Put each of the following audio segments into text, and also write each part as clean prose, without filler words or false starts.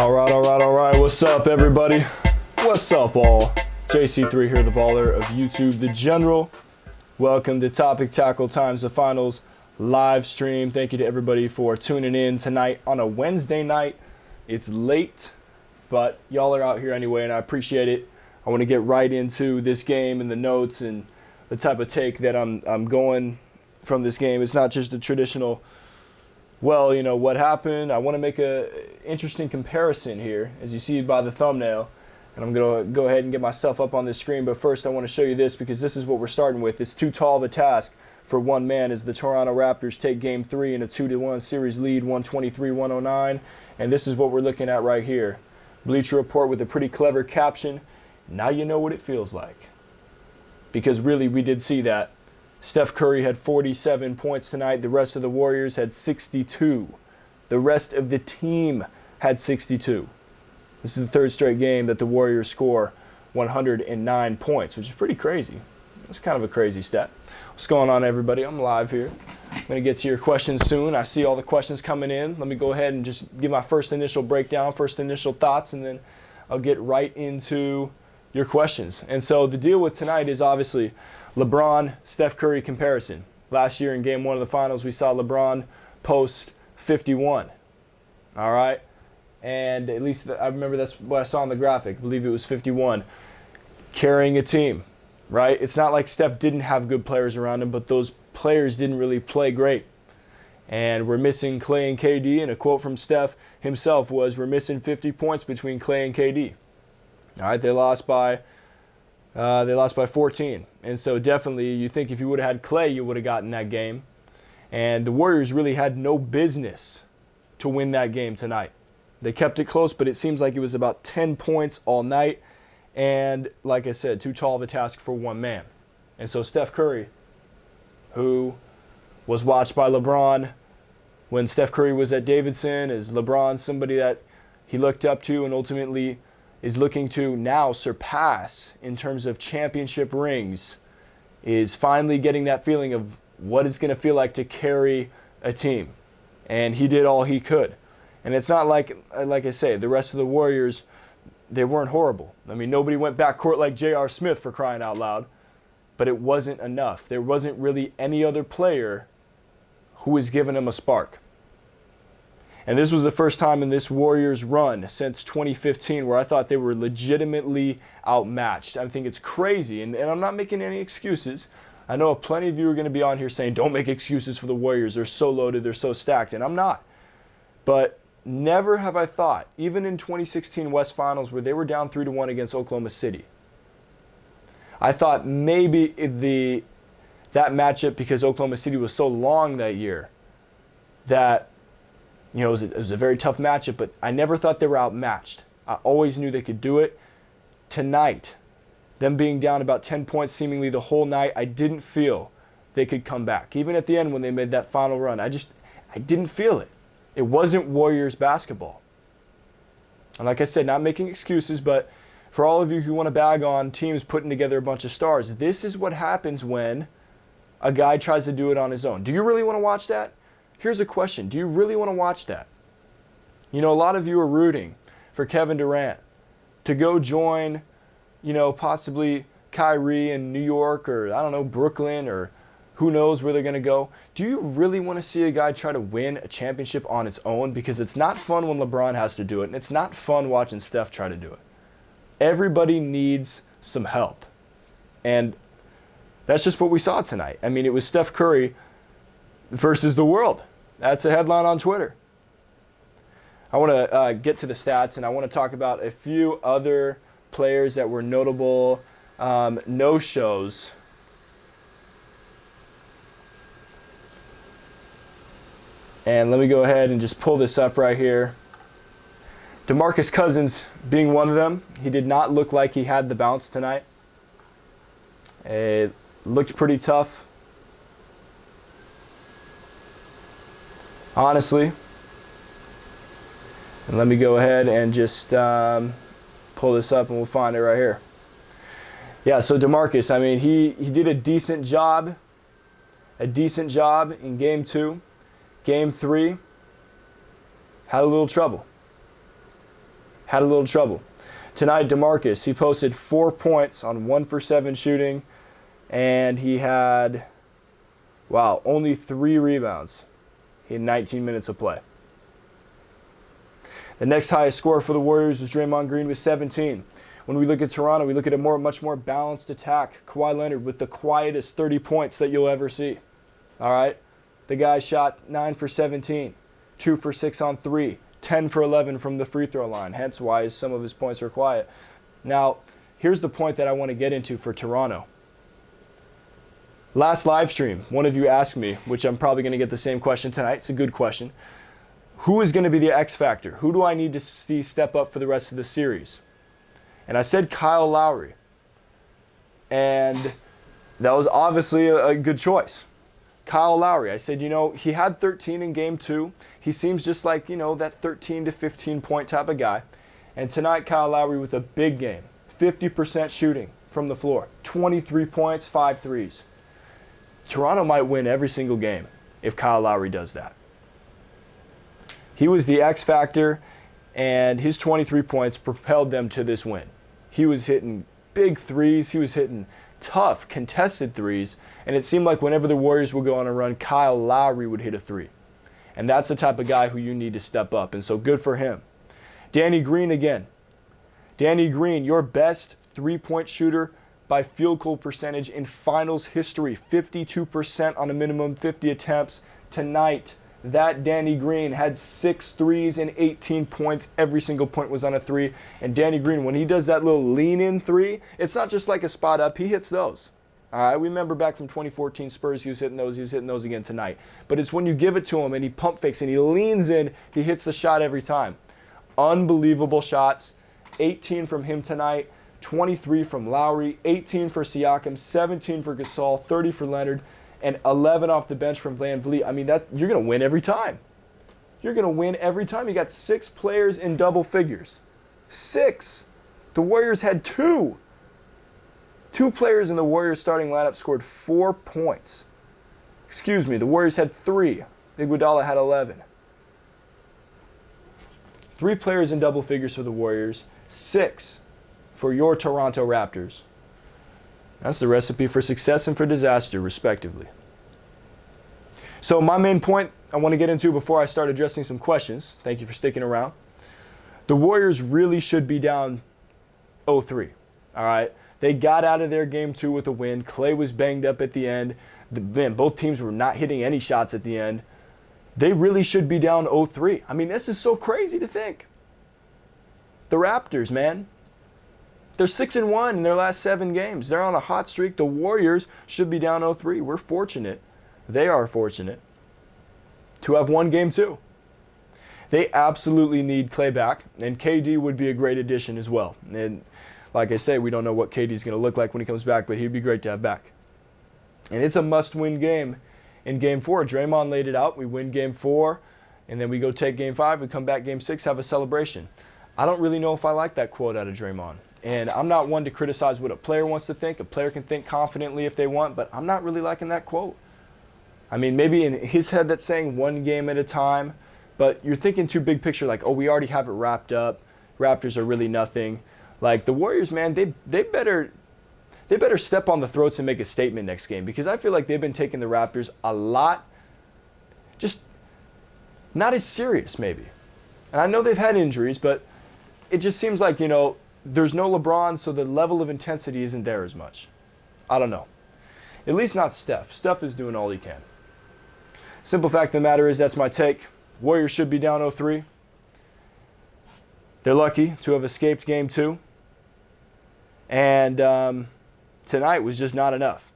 All right. What's up, everybody? What's up, all? JC3 here, the baller of YouTube, the general. Welcome to Topic Tackle Times the Finals live stream. Thank you to everybody for tuning in tonight on a Wednesday night. It's late, but y'all are out here anyway, and I appreciate it. I want to get right into this game and the notes and the type of take that I'm going from this game. It's not just a traditional, well, you know, what happened. I want to make a interesting comparison here, as you see by the thumbnail. And I'm going to go ahead and get myself up on this screen. But first, I want to show you this because this is what we're starting with. It's too tall of a task for one man as the Toronto Raptors take Game 3 in a 2-1 series lead, 123-109. And this is what we're looking at right here. Bleacher Report with a pretty clever caption. Now you know what it feels like. Because really, we did see that. Steph Curry had 47 points tonight. The rest of the Warriors had 62. The rest of the team had 62. This is the third straight game that the Warriors score 109 points, which is pretty crazy. It's kind of a crazy stat. What's going on, everybody? I'm live here. I'm going to get to your questions soon. I see all the questions coming in. Let me go ahead and just give my first initial breakdown, first initial thoughts, and then I'll get right into your questions. And so the deal with tonight is obviously LeBron, Steph Curry comparison. Last year in Game 1 of the Finals, we saw LeBron post 51. All right? And at least I remember that's what I saw on the graphic. I believe it was 51. Carrying a team, right? It's not like Steph didn't have good players around him, but those players didn't really play great. And we're missing Clay and KD, and a quote from Steph himself was, "We're missing 50 points between Clay and KD." All right, they lost by 14. And so definitely you think if you would have had Clay, you would have gotten that game. And the Warriors really had no business to win that game tonight. They kept it close, but it seems like it was about 10 points all night. And like I said, too tall of a task for one man. And so Steph Curry, who was watched by LeBron when Steph Curry was at Davidson, is LeBron somebody that he looked up to and ultimately is looking to now surpass in terms of championship rings, is finally getting that feeling of what it's going to feel like to carry a team. And he did all he could. And it's not like I say, the rest of the Warriors, they weren't horrible. I mean, nobody went backcourt like J.R. Smith, for crying out loud. But it wasn't enough. There wasn't really any other player who was giving him a spark. And this was the first time in this Warriors run since 2015 where I thought they were legitimately outmatched. I think it's crazy, and I'm not making any excuses. I know plenty of you are going to be on here saying, don't make excuses for the Warriors. They're so loaded, they're so stacked, and I'm not. But never have I thought, even in 2016 West Finals where they were down 3-1 against Oklahoma City, I thought maybe that matchup, because Oklahoma City was so long that year, that you know, it was a very tough matchup, but I never thought they were outmatched. I always knew they could do it. Tonight, them being down about 10 points seemingly the whole night, I didn't feel they could come back. Even at the end when they made that final run, I didn't feel it. It wasn't Warriors basketball. And like I said, not making excuses, but for all of you who want to bag on teams putting together a bunch of stars, this is what happens when a guy tries to do it on his own. Do you really want to watch that? Here's a question. Do you really want to watch that? You know, a lot of you are rooting for Kevin Durant to go join, you know, possibly Kyrie in New York, or, I don't know, Brooklyn, or who knows where they're going to go. Do you really want to see a guy try to win a championship on its own? Because it's not fun when LeBron has to do it, and it's not fun watching Steph try to do it. Everybody needs some help. And that's just what we saw tonight. I mean, it was Steph Curry versus the world. That's a headline on Twitter. I want to get to the stats, and I want to talk about a few other players that were notable no-shows. And let me go ahead and just pull this up right here. DeMarcus Cousins being one of them. He did not look like he had the bounce tonight. It looked pretty tough, honestly. And let me go ahead and just pull this up and we'll find it right here. Yeah, so DeMarcus, I mean, he did a decent job in Game 2. Game 3, had a little trouble. had a little trouble. Tonight, DeMarcus, he posted 4 points on 1 for 7 shooting, and he had, only 3 rebounds. He had 19 minutes of play. The next highest scorer for the Warriors was Draymond Green with 17. When we look at Toronto, we look at a much more balanced attack. Kawhi Leonard with the quietest 30 points that you'll ever see. All right? The guy shot 9 for 17, 2 for 6 on 3, 10 for 11 from the free throw line, hence why some of his points are quiet. Now, here's the point that I want to get into for Toronto. Last live stream, one of you asked me, which I'm probably going to get the same question tonight. It's a good question. Who is going to be the X factor? Who do I need to see step up for the rest of the series? And I said Kyle Lowry. And that was obviously a good choice. Kyle Lowry, I said, he had 13 in game 2. He seems just like, that 13 to 15 point type of guy. And tonight, Kyle Lowry with a big game. 50% shooting from the floor. 23 points, 5 threes. Toronto might win every single game if Kyle Lowry does that. He was the X factor, and his 23 points propelled them to this win. He was hitting big threes. He was hitting tough, contested threes, and it seemed like whenever the Warriors would go on a run, Kyle Lowry would hit a 3. And that's the type of guy who you need to step up, and so good for him. Danny Green again. Danny Green, your best 3-point shooter by field goal percentage in finals history. 52% on a minimum 50 attempts tonight. That Danny Green had 6 threes and 18 points. Every single point was on a 3. And Danny Green, when he does that little lean-in 3, it's not just like a spot up. He hits those. All right, we remember back from 2014 Spurs, he was hitting those. He was hitting those again tonight. But it's when you give it to him and he pump fakes and he leans in, he hits the shot every time. Unbelievable shots. 18 from him tonight. 23 from Lowry. 18 for Siakam. 17 for Gasol. 30 for Leonard. And 11 off the bench from Van Vliet. I mean, you're going to win every time. You're going to win every time. You got 6 players in double figures. 6. The Warriors had 2. 2 players in the Warriors starting lineup scored 4 points. Excuse me, the Warriors had 3. Iguodala had 11. 3 players in double figures for the Warriors. 6 for your Toronto Raptors. That's the recipe for success and for disaster, respectively. So my main point I want to get into before I start addressing some questions, thank you for sticking around. The Warriors really should be down 0-3, all right? They got out of their game 2 with a win. Clay was banged up at the end. Both teams were not hitting any shots at the end. They really should be down 0-3. I mean, this is so crazy to think. The Raptors, man. They're 6-1 in their last 7 games. They're on a hot streak. The Warriors should be down 0-3. We're fortunate. They are fortunate to have won game 2. They absolutely need Clay back, and KD would be a great addition as well. And like I say, we don't know what KD's going to look like when he comes back, but he'd be great to have back. And it's a must-win game in game 4. Draymond laid it out. We win game 4, and then we go take game 5. We come back game 6, have a celebration. I don't really know if I like that quote out of Draymond. And I'm not one to criticize what a player wants to think. A player can think confidently if they want, but I'm not really liking that quote. I mean, maybe in his head that's saying 1 game at a time, but you're thinking too big picture, like, oh, we already have it wrapped up. Raptors are really nothing. Like, the Warriors, man, they better step on the throats and make a statement next game, because I feel like they've been taking the Raptors a lot, just not as serious maybe. And I know they've had injuries, but it just seems like, there's no LeBron, so the level of intensity isn't there as much. I don't know. At least not Steph. Steph is doing all he can. Simple fact of the matter is, that's my take. Warriors should be down 0-3. They're lucky to have escaped game 2. And tonight was just not enough.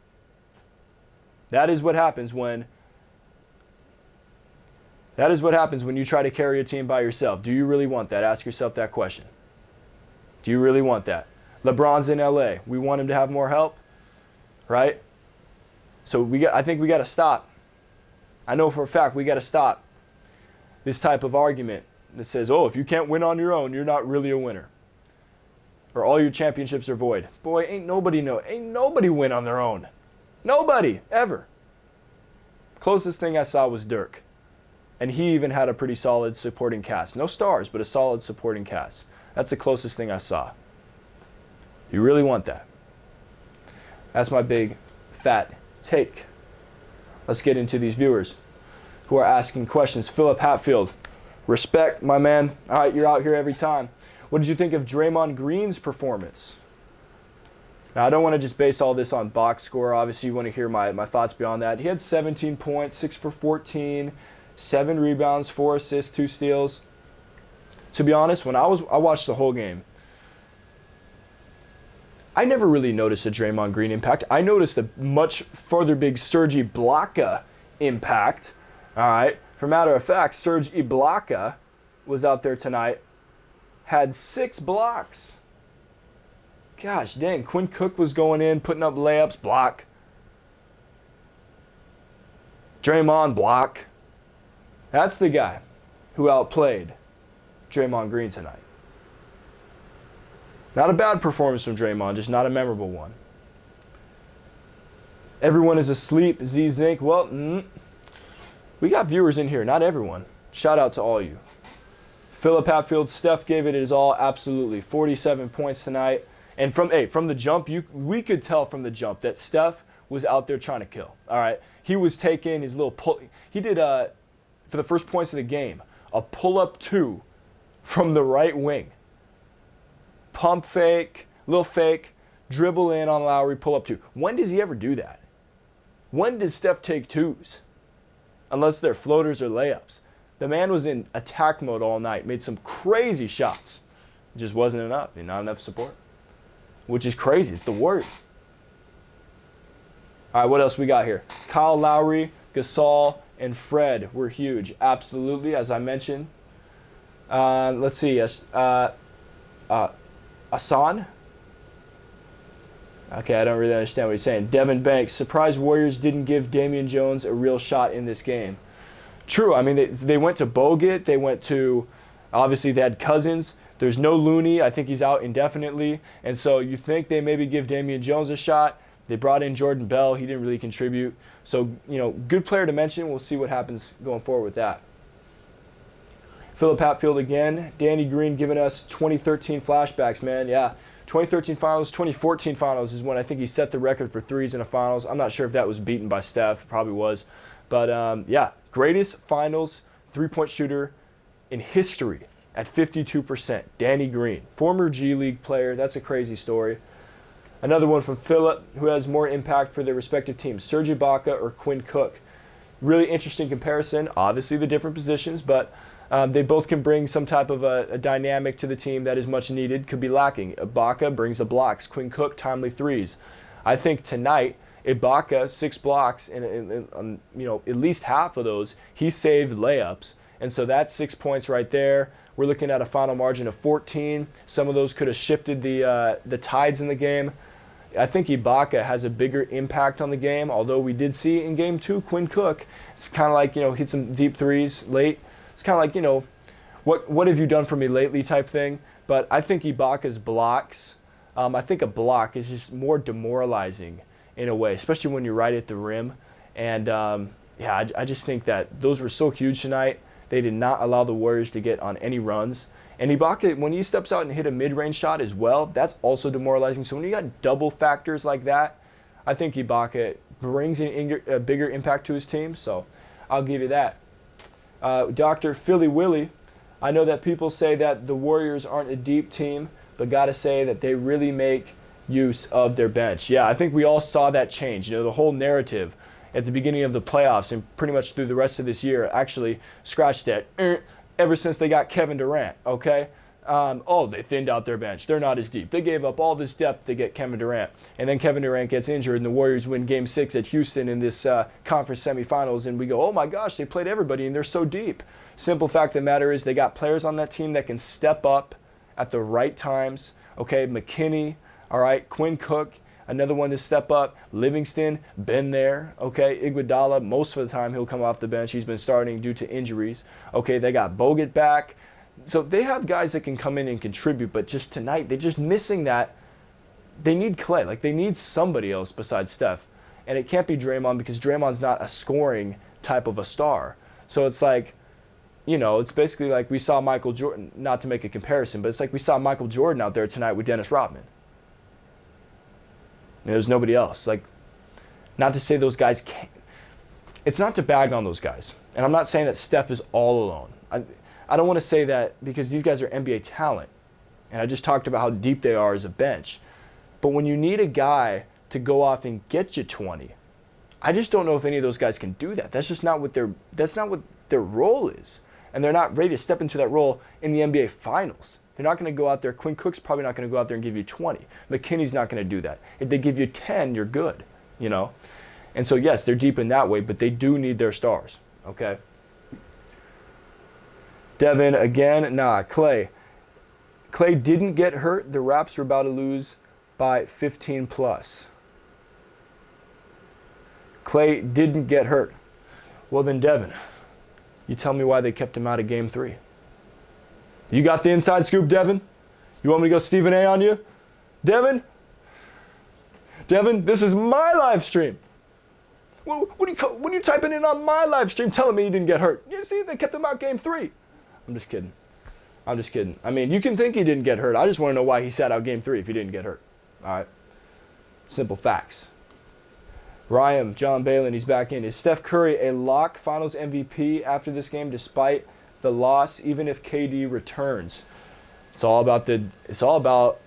That is what happens when you try to carry a team by yourself. Do you really want that? Ask yourself that question. Do you really want that? LeBron's in LA. We want him to have more help, right? So I think we got to stop. I know for a fact we got to stop this type of argument that says, oh, if you can't win on your own, you're not really a winner. Or all your championships are void. Boy, ain't nobody win on their own. Nobody, ever. Closest thing I saw was Dirk. And he even had a pretty solid supporting cast. No stars, but a solid supporting cast. That's the closest thing I saw. You really want that? That's my big, fat take. Let's get into these viewers who are asking questions. Philip Hatfield, respect, my man. All right, you're out here every time. What did you think of Draymond Green's performance? Now, I don't want to just base all this on box score. Obviously, you want to hear my thoughts beyond that. He had 17 points, 6 for 14, 7 rebounds, 4 assists, 2 steals. To be honest, when I watched the whole game, I never really noticed a Draymond Green impact. I noticed a much further big Serge Ibaka impact. All right. For matter of fact, Serge Ibaka was out there tonight, had 6 blocks. Gosh dang, Quinn Cook was going in, putting up layups, block. Draymond, block. That's the guy who outplayed Draymond Green tonight. Not a bad performance from Draymond, just not a memorable one. Everyone is asleep, Z-Zinc. Well, we got viewers in here, not everyone. Shout out to all you. Philip Hatfield, Steph gave it his all, absolutely. 47 points tonight. And from the jump, we could tell from the jump that Steph was out there trying to kill. All right, he was taking his little pull. He did for the first points of the game a pull-up 2 from the right wing. Pump fake, little fake, dribble in on Lowry, pull-up 2. When does he ever do that? When does Steph take 2s? Unless they're floaters or layups. The man was in attack mode all night, made some crazy shots. It just wasn't enough, not enough support. Which is crazy. It's the Warriors. All right, what else we got here? Kyle Lowry, Gasol, and Fred were huge. Absolutely, as I mentioned. Let's see. Asan? Okay, I don't really understand what he's saying. Devin Banks, surprised Warriors didn't give Damian Jones a real shot in this game. True. I mean, they went to Bogut. They went to, obviously, they had Cousins. There's no Looney. I think he's out indefinitely. And so you think they maybe give Damian Jones a shot. They brought in Jordan Bell. He didn't really contribute. So, good player to mention. We'll see what happens going forward with that. Philip Hatfield again. Danny Green giving us 2013 flashbacks, man. Yeah, 2013 finals, 2014 finals is when I think he set the record for threes in a finals. I'm not sure if that was beaten by Steph. Probably was. But, yeah, greatest finals three-point shooter in history. At 52%, Danny Green, former G League player. That's a crazy story. Another one from Philip, who has more impact for their respective teams, Serge Ibaka or Quinn Cook. Really interesting comparison. Obviously the different positions, but they both can bring some type of a dynamic to the team that is much needed, could be lacking. Ibaka brings the blocks. Quinn Cook, timely threes. I think tonight, Ibaka, 6 blocks, and at least half of those, he saved layups. And so that's 6 points right there. We're looking at a final margin of 14. Some of those could have shifted the tides in the game. I think Ibaka has a bigger impact on the game, although we did see in Game 2, Quinn Cook, it's kind of like, hit some deep threes late. It's kind of like, what have you done for me lately type thing. But I think Ibaka's blocks, I think a block is just more demoralizing in a way, especially when you're right at the rim. And, I just think that those were so huge tonight. They did not allow the Warriors to get on any runs. And Ibaka, when he steps out and hit a mid-range shot as well, that's also demoralizing. So when you got double factors like that, I think Ibaka brings a bigger impact to his team. So I'll give you that. Dr. Philly Willie, I know that people say that the Warriors aren't a deep team, but got to say that they really make use of their bench. Yeah, I think we all saw that change. The whole narrative at the beginning of the playoffs and pretty much through the rest of this year actually scratched that ever since they got Kevin Durant, okay? They thinned out their bench. They're not as deep. They gave up all this depth to get Kevin Durant. And then Kevin Durant gets injured and the Warriors win Game 6 at Houston in this conference semifinals. And we go, oh my gosh, they played everybody and they're so deep. Simple fact of the matter is they got players on that team that can step up at the right times. Okay, McKinney, all right, Quinn Cook, another one to step up. Livingston, been there. Okay, Iguodala, most of the time he'll come off the bench. He's been starting due to injuries. Okay, they got Bogut back. So they have guys that can come in and contribute, but just tonight, they're just missing that. They need Clay. Like, they need somebody else besides Steph. And it can't be Draymond because Draymond's not a scoring type of a star. So it's like, it's basically like we saw Michael Jordan, not to make a comparison, but it's like we saw Michael Jordan out there tonight with Dennis Rodman. There's nobody else. Like, not to say those guys can't. It's not to bag on those guys. And I'm not saying that Steph is all alone. I don't want to say that because these guys are NBA talent. And I just talked about how deep they are as a bench. But when you need a guy to go off and get you 20, I just don't know if any of those guys can do that. That's just not what their role is. And they're not ready to step into that role in the NBA Finals. They're not going to go out there. Quinn Cook's probably not going to go out there and give you 20. McKinney's not going to do that. If they give you 10, you're good, And so, yes, they're deep in that way, but they do need their stars, okay? Devin, again, Clay. Clay didn't get hurt. The Raps were about to lose by 15 plus. Clay didn't get hurt. Well, then, Devin, you tell me why they kept him out of Game 3. You got the inside scoop, Devin? You want me to go Stephen A on you? Devin, this is my live stream. What are you typing in on my live stream telling me he didn't get hurt? You see, they kept him out Game 3. I'm just kidding. I mean, you can think he didn't get hurt. I just want to know why he sat out Game 3 if he didn't get hurt. All right. Simple facts. Ryan, John Balin, he's back in. Is Steph Curry a lock Finals MVP after this game despite the loss, even if KD returns? It's all about,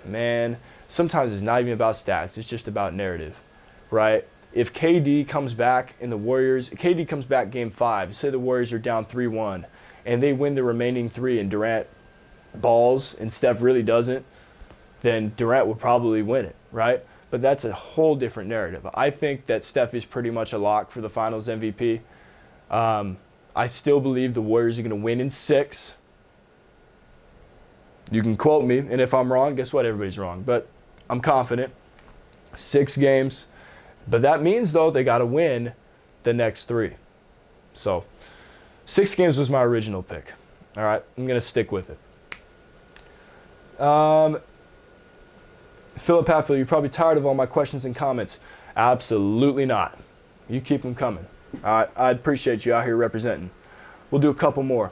man, sometimes it's not even about stats. It's just about narrative, right? If KD comes back in the Warriors, KD comes back Game 5, say the Warriors are down 3-1, and they win the remaining 3 and Durant balls and Steph really doesn't, then Durant will probably win it, right? But that's a whole different narrative. I think that Steph is pretty much a lock for the Finals MVP. I still believe the Warriors are going to win in 6. You can quote me, and if I'm wrong, guess what? Everybody's wrong. But I'm confident. 6 games. But that means, though, they got to win the next 3. So 6 games was my original pick. All right, I'm going to stick with it. Philip Hatfield, you're probably tired of all my questions and comments. Absolutely not. You keep them coming. All right, I appreciate you out here representing. We'll do a couple more.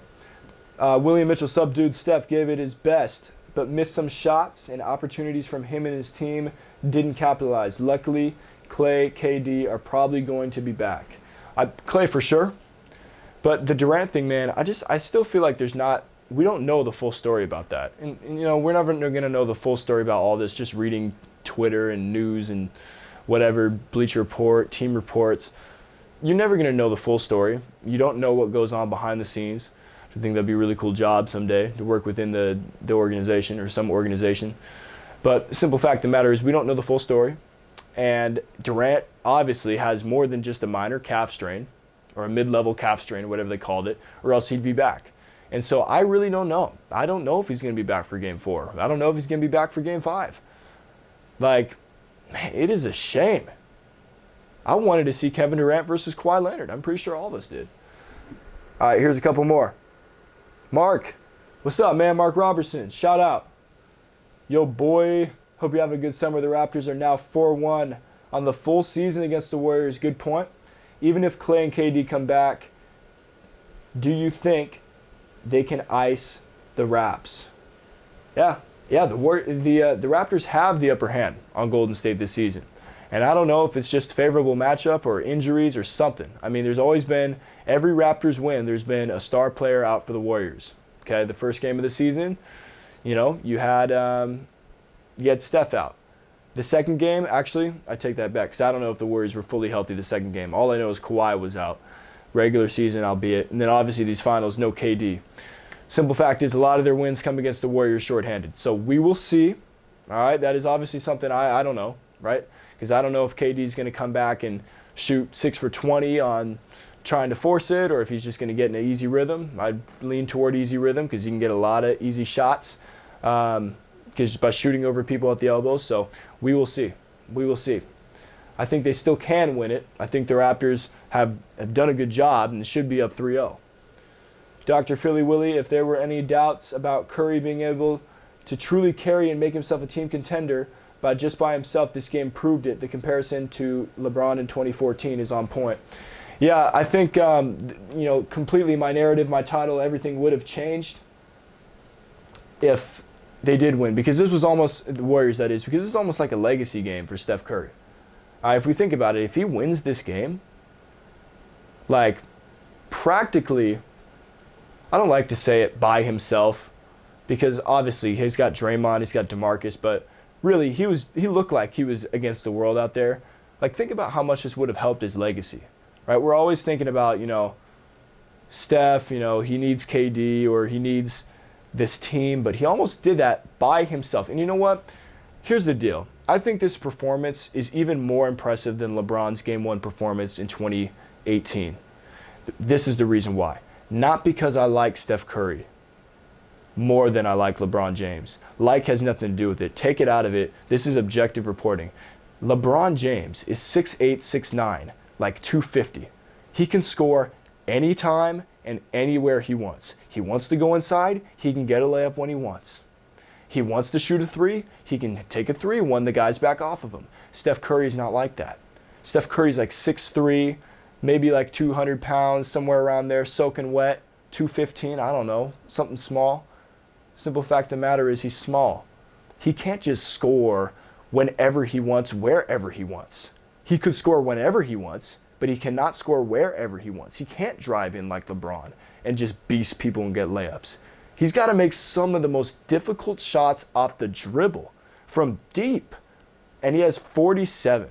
William Mitchell, subdued Steph gave it his best, but missed some shots and opportunities from him and his team. Didn't capitalize. Luckily, Clay, KD are probably going to be back. Clay for sure. But the Durant thing, man, I still feel like we don't know the full story about that. And we're never going to know the full story about all this just reading Twitter and news and whatever, Bleacher Report, team reports. You're never going to know the full story. You don't know what goes on behind the scenes. I think that'd be a really cool job someday to work within the organization or some organization. But the simple fact of the matter is we don't know the full story. And Durant obviously has more than just a minor calf strain or a mid-level calf strain, whatever they called it, or else he'd be back. And so I really don't know. I don't know if he's going to be back for Game 4. I don't know if he's going to be back for Game 5. Like, man, it is a shame. I wanted to see Kevin Durant versus Kawhi Leonard. I'm pretty sure all of us did. All right, here's a couple more. Mark, what's up, man? Mark Robertson, shout out. Yo, boy, hope you have a good summer. The Raptors are now 4-1 on the full season against the Warriors. Good point. Even if Clay and KD come back, do you think they can ice the Raps? Yeah, the Raptors have the upper hand on Golden State this season. And I don't know if it's just favorable matchup or injuries or something. I mean, there's always been, every Raptors win, there's been a star player out for the Warriors. Okay, the first game of the season, you had Steph out. The second game, actually, I take that back because I don't know if the Warriors were fully healthy the second game. All I know is Kawhi was out. Regular season, albeit. And then obviously these finals, no KD. Simple fact is a lot of their wins come against the Warriors shorthanded. So we will see. All right, that is obviously something I don't know, right? Because I don't know if KD is going to come back and shoot 6 for 20 on trying to force it or if he's just going to get in an easy rhythm. I'd lean toward easy rhythm because he can get a lot of easy shots just by shooting over people at the elbows. So we will see. We will see. I think they still can win it. I think the Raptors have done a good job and should be up 3-0. Dr. Philly Willie, if there were any doubts about Curry being able to truly carry and make himself a team contender just by himself, this game proved it. The comparison to LeBron in 2014 is on point. Yeah, I think, completely my narrative, my title, everything would have changed if they did win. Because this was almost, the Warriors that is, because this is almost like a legacy game for Steph Curry. If we think about it, if he wins this game, like practically, I don't like to say it by himself, because obviously he's got Draymond, he's got DeMarcus, but really he looked like he was against the world out there. Like, think about how much this would have helped his legacy, right? We're always thinking about, Steph, he needs KD or he needs this team, but he almost did that by himself. And you know what? Here's the deal. I think this performance is even more impressive than LeBron's Game 1 performance in 2018. This is the reason why. Not because I like Steph Curry more than I like LeBron James. Like has nothing to do with it. Take it out of it. This is objective reporting. LeBron James is 6'8", 6'9", like 250. He can score anytime and anywhere he wants. He wants to go inside, he can get a layup when he wants. He wants to shoot a three, he can take a three when the guy's back off of him. Steph Curry's not like that. Steph Curry's like 6'3", maybe like 200 pounds, somewhere around there, soaking wet, 215, I don't know, something small. Simple fact of the matter is he's small. He can't just score whenever he wants, wherever he wants. He could score whenever he wants, but he cannot score wherever he wants. He can't drive in like LeBron and just beast people and get layups. He's got to make some of the most difficult shots off the dribble from deep, and he has 47.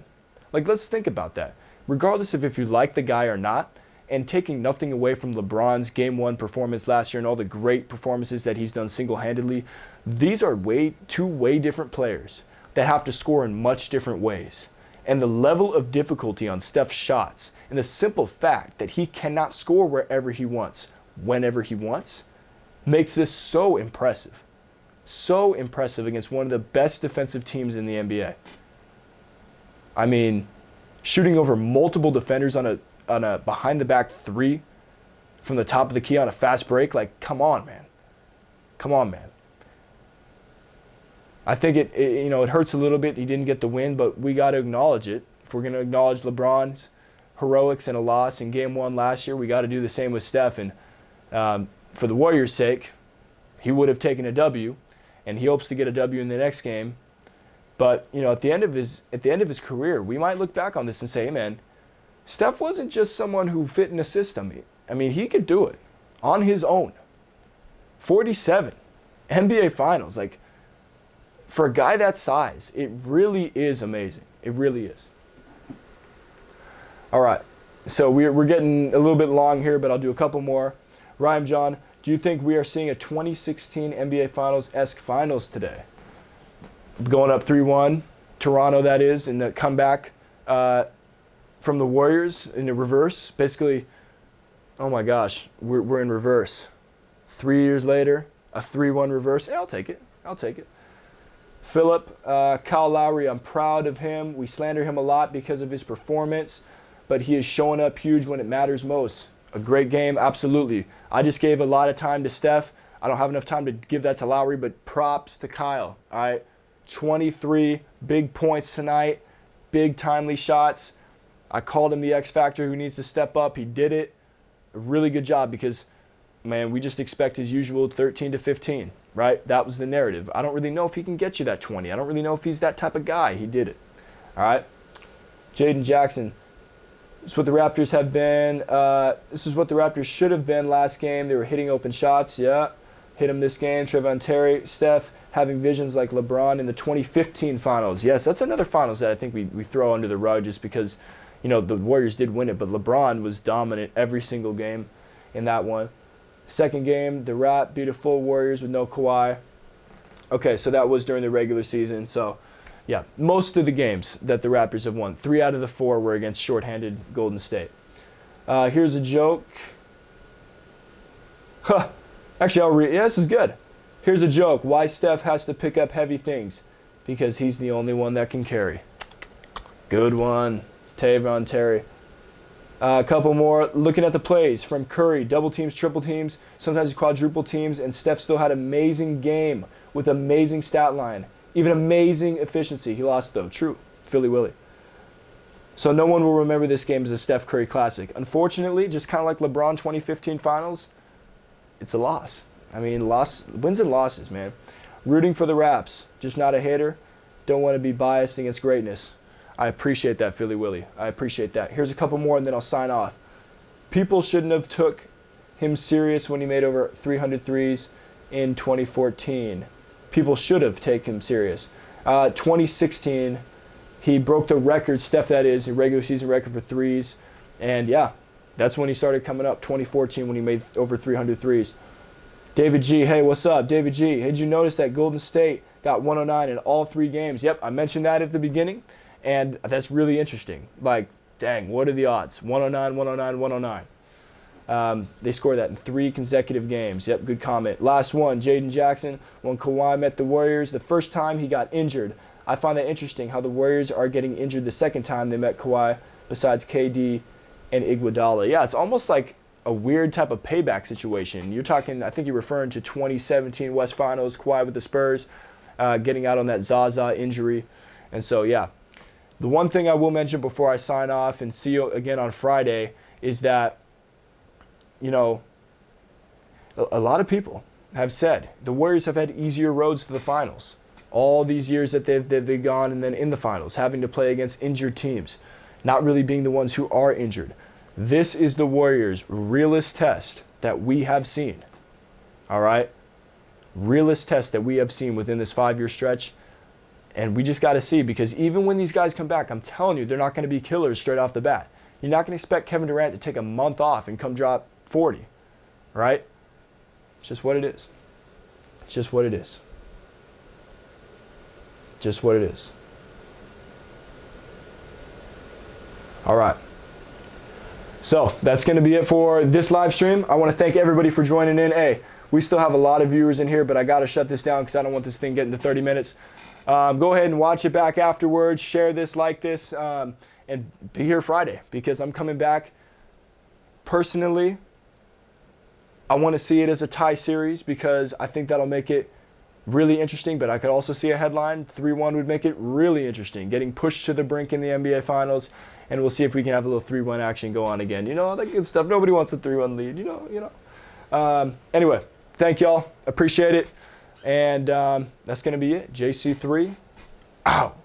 Like, let's think about that. Regardless of if you like the guy or not, and taking nothing away from LeBron's Game 1 performance last year and all the great performances that he's done single-handedly, these are two way different players that have to score in much different ways. And the level of difficulty on Steph's shots and the simple fact that he cannot score wherever he wants, whenever he wants, makes this so impressive. So impressive against one of the best defensive teams in the NBA. I mean, shooting over multiple defenders on a behind-the-back three from the top of the key on a fast break, like, come on, man. Come on, man. I think it hurts a little bit he didn't get the win, but we got to acknowledge it. If we're going to acknowledge LeBron's heroics and a loss in Game 1 last year, we got to do the same with Steph. And for the Warriors' sake, he would have taken a W, and he hopes to get a W in the next game. But at the end of his career, we might look back on this and say, hey, man, Steph wasn't just someone who fit in a system. I mean, he could do it on his own. 47 NBA Finals, like, for a guy that size, it really is amazing. It really is. All right, so we're getting a little bit long here, but I'll do a couple more. Ryan John, do you think we are seeing a 2016 NBA Finals-esque finals today? Going up 3-1, Toronto that is, in the comeback from the Warriors in the reverse. Basically, oh my gosh, we're in reverse. 3 years later, a 3-1 reverse. Hey, I'll take it. I'll take it. Philip, Kyle Lowry, I'm proud of him. We slander him a lot because of his performance, but he is showing up huge when it matters most. A great game, absolutely. I just gave a lot of time to Steph. I don't have enough time to give that to Lowry, but props to Kyle. All right, 23 big points tonight, big timely shots. I called him the X Factor who needs to step up. He did it. A really good job because, man, we just expect his usual 13 to 15. Right? That was the narrative. I don't really know if he can get you that 20. I don't really know if he's that type of guy. He did it. All right? Jaden Jackson. This is what the Raptors have been. This is what the Raptors should have been last game. They were hitting open shots. Yeah. Hit him this game. Trevon Terry. Steph having visions like LeBron in the 2015 finals. Yes, that's another finals that I think we throw under the rug just because, the Warriors did win it, but LeBron was dominant every single game in that one. Second game, the Rap beat a full Warriors with no Kawhi. Okay, so that was during the regular season. So, yeah, most of the games that the Raptors have won, 3 out of the 4 were against shorthanded Golden State. Here's a joke. Huh. Actually, I'll read. Yeah, this is good. Here's a joke. Why Steph has to pick up heavy things? Because he's the only one that can carry. Good one. Trevon Terry. A couple more. Looking at the plays from Curry, double teams, triple teams, sometimes quadruple teams, and Steph still had an amazing game with amazing stat line, even amazing efficiency. He lost though. True. Philly Willie. So no one will remember this game as a Steph Curry classic. Unfortunately, just kind of like LeBron 2015 finals, it's a loss. I mean, wins and losses, man. Rooting for the Raps, just not a hater. Don't want to be biased against greatness. I appreciate that, Philly Willie. I appreciate that. Here's a couple more and then I'll sign off. People shouldn't have took him serious when he made over 300 threes in 2014. People should have taken him serious. 2016, he broke the record, Steph that is, a regular season record for threes. And yeah, that's when he started coming up, 2014 when he made over 300 threes. David G, hey, what's up? David G, did you notice that Golden State got 109 in all 3 games? Yep, I mentioned that at the beginning, and that's really interesting. Like, dang, what are the odds? 109, 109, 109. They scored that in 3 consecutive games. Yep, good comment. Last one, Jaden Jackson, when Kawhi met the Warriors, the first time he got injured. I find that interesting how the Warriors are getting injured the second time they met Kawhi besides KD and Iguodala. Yeah, it's almost like a weird type of payback situation. You're talking, I think you're referring to 2017 West Finals, Kawhi with the Spurs, getting out on that Zaza injury. And so, yeah. The one thing I will mention before I sign off and see you again on Friday is that, you know, a lot of people have said the Warriors have had easier roads to the finals. All these years that they've gone and then in the finals, having to play against injured teams, not really being the ones who are injured. This is the Warriors' realest test that we have seen. All right? Realest test that we have seen within this 5-year stretch. And we just got to see, because even when these guys come back, I'm telling you, they're not going to be killers straight off the bat. You're not going to expect Kevin Durant to take a month off and come drop 40. Right? It's just what it is. It's just what it is. Just what it is. All right. So that's going to be it for this live stream. I want to thank everybody for joining in. Hey, we still have a lot of viewers in here, but I got to shut this down because I don't want this thing getting to 30 minutes. Go ahead and watch it back afterwards. Share this, like this, and be here Friday because I'm coming back. Personally, I want to see it as a tie series because I think that'll make it really interesting, but I could also see a headline. 3-1 would make it really interesting, getting pushed to the brink in the NBA Finals, and we'll see if we can have a little 3-1 action go on again. You know, that good stuff. Nobody wants a 3-1 lead, you know. Anyway, thank y'all. Appreciate it. And that's going to be it. JC3, out.